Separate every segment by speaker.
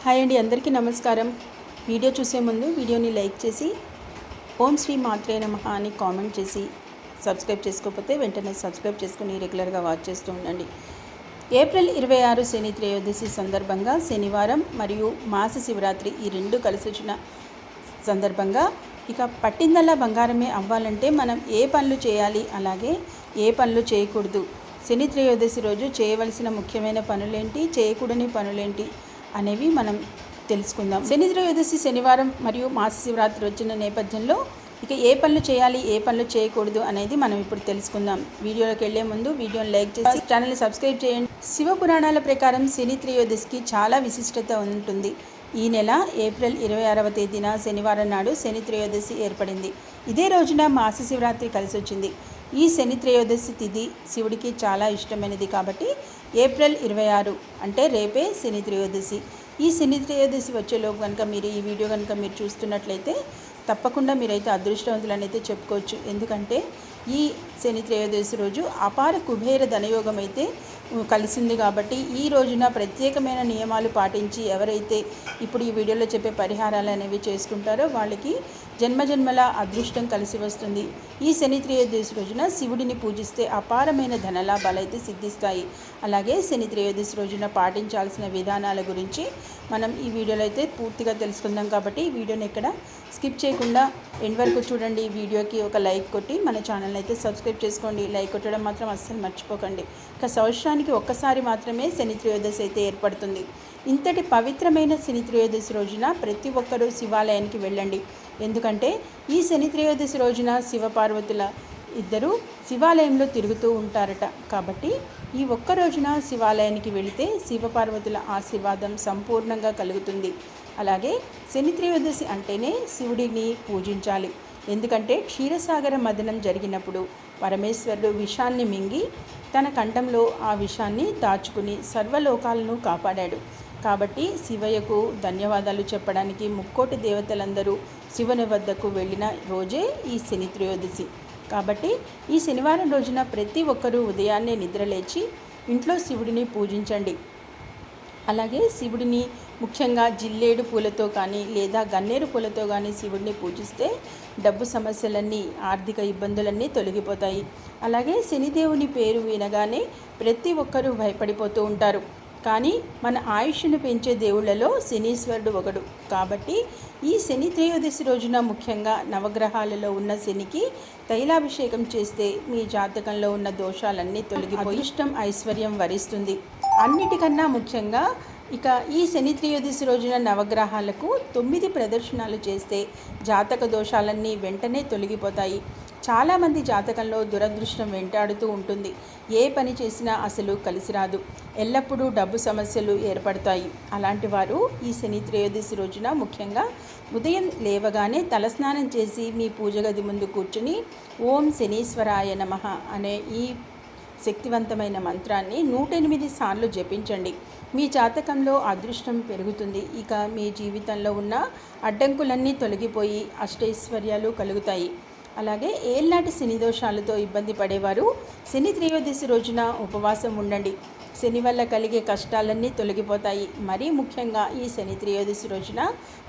Speaker 1: Hi అండి, అందరికీ నమస్కారం. వీడియో చూసే ముందు వీడియోని లైక్ చేసి ఓం శ్రీ మాత్రే నమః అని కామెంట్ చేసి సబ్స్క్రైబ్ చేసుకోకపోతే వెంటనే సబ్స్క్రైబ్ చేసుకుని రెగ్యులర్గా వాచ్ చేస్తూ ఉండండి. ఏప్రిల్ 26 శని త్రయోదశి సందర్భంగా శనివారం మరియు మాస శివరాత్రి ఈ రెండు కలిసి వచ్చిన సందర్భంగా ఇక పట్టిందల్లా బంగారమే అవ్వాలంటే మనం ఏ పనులు చేయాలి, అలాగే ఏ పనులు చేయకూడదు, శని త్రయోదశి రోజు చేయవలసిన ముఖ్యమైన పనులేంటి, చేయకూడని పనులేంటి అనేవి మనం తెలుసుకుందాం. శని త్రయోదశి శనివారం మరియు మాస శివరాత్రి వచ్చిన నేపథ్యంలో ఇక ఏ పనులు చేయాలి, ఏ పనులు చేయకూడదు అనేది మనం ఇప్పుడు తెలుసుకుందాం. వీడియోలోకి వెళ్లే ముందు వీడియోని లైక్ చేసి ఛానల్ని సబ్స్క్రైబ్ చేయండి. శివ పురాణాల ప్రకారం శని త్రయోదశికి చాలా విశిష్టత ఉంటుంది. ఈ నెల ఏప్రిల్ 26వ తేదీన శనివారం నాడు శని త్రయోదశి ఏర్పడింది. ఇదే రోజున మాస శివరాత్రి కలిసి వచ్చింది. ఈ శని త్రయోదశి తిథి శివుడికి చాలా ఇష్టమైనది కాబట్టి ఏప్రిల్ 26 అంటే రేపే శని త్రయోదశి. ఈ శని త్రయోదశి వచ్చేలోపు కనుక మీరు ఈ వీడియో కనుక మీరు చూస్తున్నట్లయితే తప్పకుండా మీరైతే అదృష్టవంతులని అయితే చెప్పుకోవచ్చు. ఎందుకంటే ఈ శని త్రయోదశి రోజు అపార కుబేర ధనయోగం అయితే కలిసింది కాబట్టి ఈ రోజున ప్రత్యేకమైన నియమాలు పాటించి ఎవరైతే ఇప్పుడు ఈ వీడియోలో చెప్పే పరిహారాలు అనేవి చేసుకుంటారో వాళ్ళకి జన్మజన్మల అదృష్టం కలిసి వస్తుంది. ఈ శని త్రయోదశి రోజున శివుడిని పూజిస్తే అపారమైన ధనలాభాలు అయితే సిద్ధిస్తాయి. అలాగే శని త్రయోదశి రోజున పాటించాల్సిన విధానాల గురించి మనం ఈ వీడియోలో అయితే పూర్తిగా తెలుసుకుందాం. కాబట్టి ఈ వీడియోని ఎక్కడ స్కిప్ చేయకుండా ఎండ్ వరకు చూడండి. ఈ వీడియోకి ఒక లైక్ కొట్టి మన ఛానల్ని అయితే సబ్స్క్రైబ్ చేసుకోండి. లైక్ కొట్టడం మాత్రం అస్సలు మర్చిపోకండి. ఇక సంవత్సరానికి ఒక్కసారి మాత్రమే శని త్రయోదశి అయితే ఏర్పడుతుంది. ఇంతటి పవిత్రమైన శని త్రయోదశి రోజున ప్రతి ఒక్కరూ శివాలయానికి వెళ్ళండి. ఎందుకంటే ఈ శని త్రయోదశి రోజున శివపార్వతుల ఇద్దరు శివాలయంలో తిరుగుతూ ఉంటారట. కాబట్టి ఈ ఒక్క రోజున శివాలయానికి వెళితే శివపార్వతుల ఆశీర్వాదం సంపూర్ణంగా కలుగుతుంది. అలాగే శని త్రయోదశి అంటేనే శివుడిని పూజించాలి. ఎందుకంటే క్షీరసాగర మదనం జరిగినప్పుడు పరమేశ్వరుడు విషాన్ని మింగి తన కంఠంలో ఆ విషాన్ని దాచుకుని సర్వలోకాలను కాపాడాడు. కాబట్టి శివయ్యకు ధన్యవాదాలు చెప్పడానికి ముక్కోటి దేవతలందరూ శివుని వద్దకు వెళ్ళిన రోజే ఈ శని త్రయోదశి. కాబట్టి ఈ శనివారం రోజున ప్రతి ఒక్కరూ ఉదయాన్నే నిద్రలేచి ఇంట్లో శివుడిని పూజించండి. అలాగే శివుడిని ముఖ్యంగా జిల్లేడు పూలతో కానీ లేదా గన్నేరు పూలతో కానీ శివుడిని పూజిస్తే డబ్బు సమస్యలన్నీ, ఆర్థిక ఇబ్బందులన్నీ తొలగిపోతాయి. అలాగే శనిదేవుని పేరు వినగానే ప్రతి ఒక్కరూ భయపడిపోతూ ఉంటారు. కానీ మన ఆయుష్ను పెంచే దేవుళ్లలో శనీశ్వరుడు ఒకడు. కాబట్టి ఈ శని త్రయోదశి రోజున ముఖ్యంగా నవగ్రహాలలో ఉన్న శనికి తైలాభిషేకం చేస్తే మీ జాతకంలో ఉన్న దోషాలన్నీ తొలగిపోయి అదృష్టం, ఐశ్వర్యం వరిస్తుంది. అన్నిటికన్నా ముఖ్యంగా ఇక ఈ శని త్రయోదశి రోజున నవగ్రహాలకు 9 ప్రదర్శనలు చేస్తే జాతక దోషాలన్నీ వెంటనే తొలగిపోతాయి. చాలామంది జాతకంలో దురదృష్టం వెంటాడుతూ ఉంటుంది. ఏ పని చేసినా అసలు కలిసి రాదు. ఎల్లప్పుడూ డబ్బు సమస్యలు ఏర్పడతాయి. అలాంటి వారు ఈ శని త్రయోదశి రోజున ముఖ్యంగా ఉదయం లేవగానే తలస్నానం చేసి మీ పూజ గది ముందు కూర్చుని ఓం శనీశ్వరాయ నమః అనే ఈ శక్తివంతమైన మంత్రాన్ని 108 సార్లు జపించండి. మీ జాతకంలో అదృష్టం పెరుగుతుంది. ఇక మీ జీవితంలో ఉన్న అడ్డంకులన్నీ తొలగిపోయి అష్టైశ్వర్యాలు కలుగుతాయి. అలాగే ఏళ్నాటి శని దోషాలతో ఇబ్బంది పడేవారు శని త్రయోదశి రోజున ఉపవాసం ఉండండి. శని వల్ల కలిగే కష్టాలన్నీ తొలగిపోతాయి. మరీ ముఖ్యంగా ఈ శని త్రయోదశి రోజున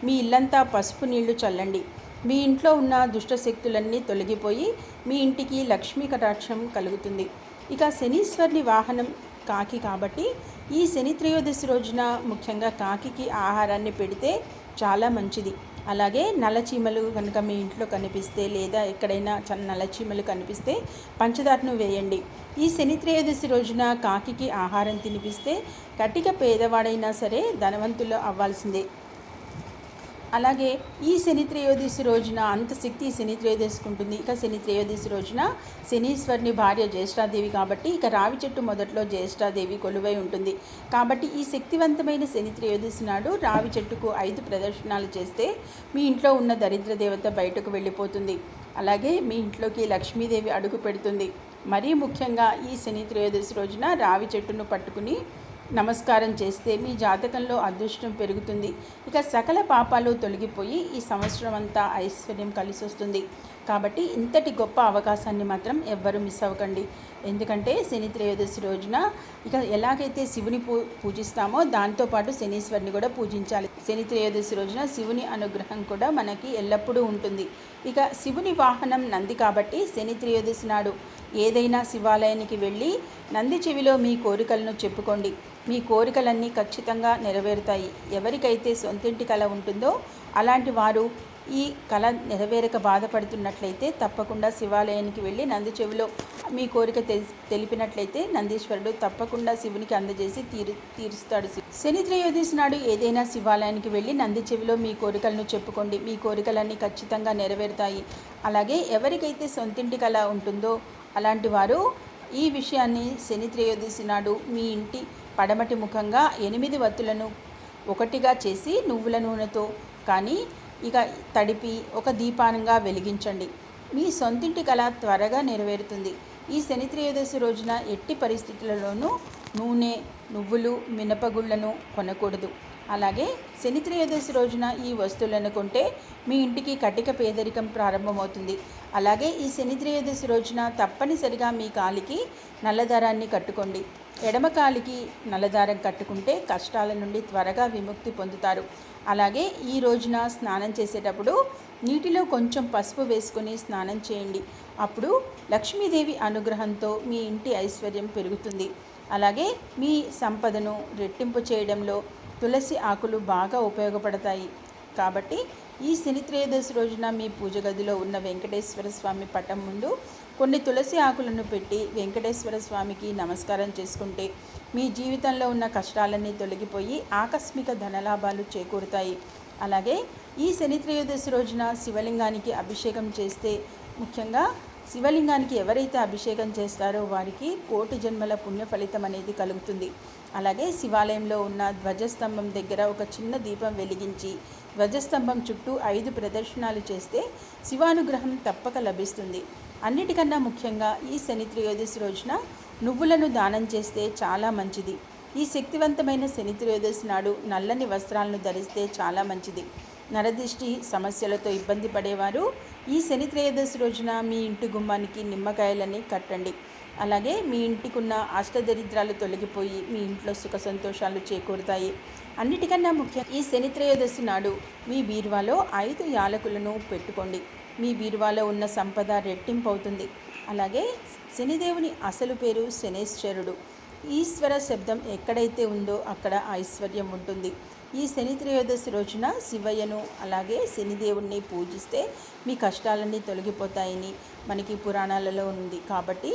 Speaker 1: మీ ఇల్లంతా పసుపు నీళ్లు చల్లండి. మీ ఇంట్లో ఉన్న దుష్ట శక్తులన్నీ తొలగిపోయి మీ ఇంటికి లక్ష్మీ కటాక్షం కలుగుతుంది. ఇక శనీశ్వరుని వాహనం కాకి కాబట్టి ఈ శని త్రయోదశి రోజున ముఖ్యంగా కాకికి ఆహారాన్ని పెడితే చాలా మంచిది. అలాగే నల్లచీమలు కనుక మీ ఇంట్లో కనిపిస్తే లేదా ఎక్కడైనా నల్లచీమలు కనిపిస్తే పంచదారను వేయండి. ఈ శని త్రయోదశి రోజున కాకికి ఆహారం తినిపిస్తే కటిక పేదవాడైనా సరే ధనవంతులు అవ్వాల్సిందే. అలాగే ఈ శని త్రయోదశి రోజున అంత శక్తి శని త్రయోదశికి ఉంటుంది. ఇక శని త్రయోదశి రోజున శనీశ్వరుని భార్య జ్యేష్ఠాదేవి కాబట్టి ఇక రావి చెట్టు మొదట్లో జ్యేష్ఠాదేవి కొలువై ఉంటుంది. కాబట్టి ఈ శక్తివంతమైన శని త్రయోదశి నాడు రావి చెట్టుకు 5 ప్రదర్శనలు చేస్తే మీ ఇంట్లో ఉన్న దరిద్ర దేవత బయటకు వెళ్ళిపోతుంది. అలాగే మీ ఇంట్లోకి లక్ష్మీదేవి అడుగు పెడుతుంది. మరీ ముఖ్యంగా ఈ శని త్రయోదశి రోజున రావి చెట్టును పట్టుకుని నమస్కారం చేస్తే మీ జాతకంలో అదృష్టం పెరుగుతుంది. ఇక సకల పాపాలు తొలగిపోయి ఈ సంవత్సరం అంతా ఐశ్వర్యం కలిసి వస్తుంది. కాబట్టి ఇంతటి గొప్ప అవకాశాన్ని మాత్రం ఎవ్వరూ మిస్ అవ్వకండి. ఎందుకంటే శని త్రయోదశి రోజున ఇక ఎలాగైతే శివుని పూజిస్తామో దాంతోపాటు శనీశ్వరుని కూడా పూజించాలి. శని త్రయోదశి రోజున శివుని అనుగ్రహం కూడా మనకి ఎల్లప్పుడూ ఉంటుంది. ఇక శివుని వాహనం నంది కాబట్టి శని త్రయోదశి నాడు ఏదైనా శివాలయానికి వెళ్ళి నంది చెవిలో మీ కోరికలను చెప్పుకోండి. మీ కోరికలన్నీ ఖచ్చితంగా నెరవేరుతాయి. ఎవరికైతే సొంతింటి కల ఉంటుందో అలాంటి వారు ఈ కళ నెరవేరక బాధపడుతున్నట్లయితే తప్పకుండా శివాలయానికి వెళ్ళి నంది చెవిలో మీ కోరిక తెలిపినట్లయితే నందీశ్వరుడు తప్పకుండా శివునికి అందజేసి తీరుస్తాడు. శని త్రయోదశి నాడు ఏదైనా శివాలయానికి వెళ్ళి నంది చెవిలో మీ కోరికలను చెప్పుకోండి. మీ కోరికలన్నీ ఖచ్చితంగా నెరవేరుతాయి. అలాగే ఎవరికైతే సొంతింటి కళ ఉంటుందో అలాంటి వారు ఈ విషయాన్ని శని త్రయోదశి నాడు మీ ఇంటి పడమటి ముఖంగా 8 వత్తులను ఒకటిగా చేసి నువ్వుల నూనెతో కానీ ఇక తడిపి ఒక దీపానంగా వెలిగించండి. మీ సొంతింటి కళ త్వరగా నెరవేరుతుంది. ఈ శని త్రయోదశి రోజున ఎట్టి పరిస్థితులలోనూ నూనె, నువ్వులు, మినపగుళ్ళను కొనకూడదు. అలాగే శని త్రయోదశి రోజున ఈ వస్తువులను కొంటే మీ ఇంటికి కటిక పేదరికం ప్రారంభమవుతుంది. అలాగే ఈ శని త్రయోదశి రోజున తప్పనిసరిగా మీ కాలికి నల్లదారాన్ని కట్టుకోండి. ఎడమ కాలికి నల్లదారం కట్టుకుంటే కష్టాల నుండి త్వరగా విముక్తి పొందుతారు. అలాగే ఈ రోజున స్నానం చేసేటప్పుడు నీటిలో కొంచెం పసుపు వేసుకొని స్నానం చేయండి. అప్పుడు లక్ష్మీదేవి అనుగ్రహంతో మీ ఇంటి ఐశ్వర్యం పెరుగుతుంది. అలాగే మీ సంపదను రెట్టింపు చేయడంలో తులసి ఆకులు బాగా ఉపయోగపడతాయి. కాబట్టి ఈ శని త్రయోదశి రోజున మీ పూజ గదిలో ఉన్న వెంకటేశ్వర స్వామి పటం ముందు కొన్ని తులసి ఆకులను పెట్టి వెంకటేశ్వర స్వామికి నమస్కారం చేసుకుంటే మీ జీవితంలో ఉన్న కష్టాలన్నీ తొలగిపోయి ఆకస్మిక ధనలాభాలు చేకూరుతాయి. అలాగే ఈ శని త్రయోదశి రోజున శివలింగానికి అభిషేకం చేస్తే, ముఖ్యంగా శివలింగానికి ఎవరైతే అభిషేకం చేస్తారో వారికి కోటి జన్మల పుణ్య ఫలితం అనేది కలుగుతుంది. అలాగే శివాలయంలో ఉన్న ధ్వజస్తంభం దగ్గర ఒక చిన్న దీపం వెలిగించి ధ్వజస్తంభం చుట్టూ 5 ప్రదక్షిణాలు చేస్తే శివానుగ్రహం తప్పక లభిస్తుంది. అన్నిటికన్నా ముఖ్యంగా ఈ శని త్రయోదశి రోజున నువ్వులను దానం చేస్తే చాలా మంచిది. ఈ శక్తివంతమైన శని త్రయోదశి నాడు నల్లని వస్త్రాలను ధరిస్తే చాలా మంచిది. నరదిష్టి సమస్యలతో ఇబ్బంది పడేవారు ఈ శని త్రయోదశి రోజున మీ ఇంటి గుమ్మానికి నిమ్మకాయలని కట్టండి. అలాగే మీ ఇంటికున్న అష్టదరిద్రాలు తొలగిపోయి మీ ఇంట్లో సుఖ సంతోషాలు చేకూరుతాయి. అన్నిటికన్నా ముఖ్యం ఈ శని త్రయోదశి నాడు మీ బీరువాలో 5 యాలకులను పెట్టుకోండి. మీ బీరువాలో ఉన్న సంపద రెట్టింపు అవుతుంది. అలాగే శనిదేవుని అసలు పేరు శనేశ్వరుడు. ఈశ్వర శబ్దం ఎక్కడైతే ఉందో అక్కడ ఐశ్వర్యం ఉంటుంది. ఈ శని త్రయోదశి రోజున శివయ్యను అలాగే శనిదేవుణ్ణి పూజిస్తే మీ కష్టాలన్నీ తొలగిపోతాయని మనకి పురాణాలలో ఉంది. కాబట్టి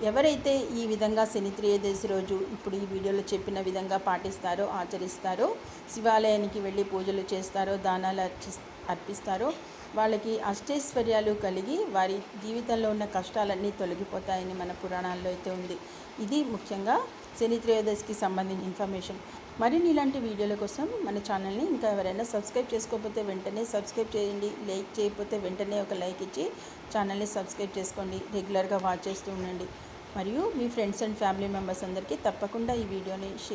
Speaker 1: ఎవరైతే ఈ విధంగా శని త్రయోదశి రోజు ఇప్పుడు ఈ వీడియోలో చెప్పిన విధంగా పాటిస్తారో, ఆచరిస్తారో, శివాలయానికి వెళ్ళి పూజలు చేస్తారో, దానాలు అర్పిస్తారో వాళ్ళకి అష్టైశ్వర్యాలు కలిగి వారి జీవితంలో ఉన్న కష్టాలన్నీ తొలగిపోతాయని మన పురాణాల్లో అయితే ఉంది. ఇది ముఖ్యంగా శని త్రయోదశికి సంబంధించిన ఇన్ఫర్మేషన్. మరిన్ని ఇలాంటి వీడియోల కోసం మన ఛానల్ని ఇంకా ఎవరైనా సబ్స్క్రైబ్ చేసుకోకపోతే వెంటనే సబ్స్క్రైబ్ చేయండి. లైక్ చేయకపోతే వెంటనే ఒక లైక్ ఇచ్చి ఛానల్ని సబ్స్క్రైబ్ చేసుకోండి. రెగ్యులర్గా వాచ్ చేస్తూ ఉండండి. మరియు మీ ఫ్రెండ్స్ అండ్ ఫ్యామిలీ మెంబర్స్ అందరికీ తప్పకుండా ఈ వీడియోని షేర్